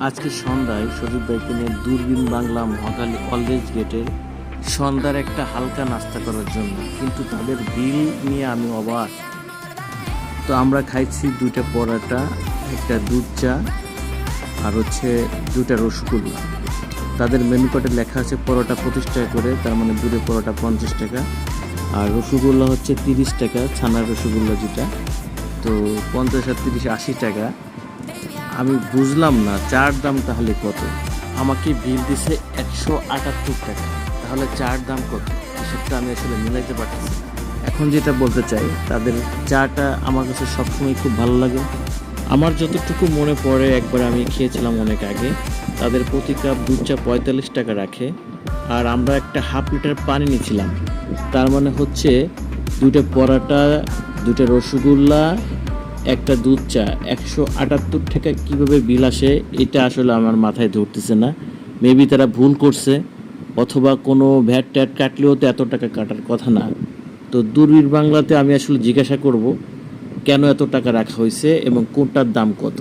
আজকে সন্ধ্যায় সজীব ভাইকে নিয়ে দূরবীন বাংলা মহাখালী কলেজ গেটের সন্ধ্যার একটা হালকা নাস্তা করার জন্য, কিন্তু তাদের বিল নিয়ে আমি অবাক। তো আমরা খাইছি 2টা পরোটা, একটা দুধ চা আর 2টা রসগোল্লা। তাদের মেনু কার্ডে লেখা আছে পরোটা 25 টাকা করে, তার মানে দুটো পরোটা 50 টাকা, আর রসগোল্লা 30 টাকা, ছানার রসগোল্লা যেটা। তো 50 আর 30 80 টাকা। আমি বুঝলাম না চার দাম তাহলে কত। আমাকে বিল দিছে 178 টাকা, তাহলে চার দাম কত সেটা আমি আসলে মিলাইতে পারতেছি। এখন যেটা বলতে চাই, তাদের চাটা আমার কাছে সবসময় খুব ভালো লাগে। আমার যতটুকু মনে পড়ে, একবার আমি খেয়েছিলাম অনেক আগে। তাদের প্রতি কাপ দুধ চা 45 টাকা রাখে, আর আমরা একটা হাফ লিটার পানি নিয়েছিলাম। তার মানে 2টা পরোটা, 2টা রসগোল্লা, একটা দুধ চা, 178 টাকা কীভাবে বিল আসে এটা আসলে আমার মাথায় ধরতেছে না। মেবি তারা ভুল করছে, অথবা কোনো ভ্যাট ট্যাট কাটলেও তো এত টাকা কাটার কথা না। তো দূরবীন বাংলাতে আমি আসলে জিজ্ঞাসা করব কেন এত টাকা রাখা হয়েছে এবং কোনটার দাম কত।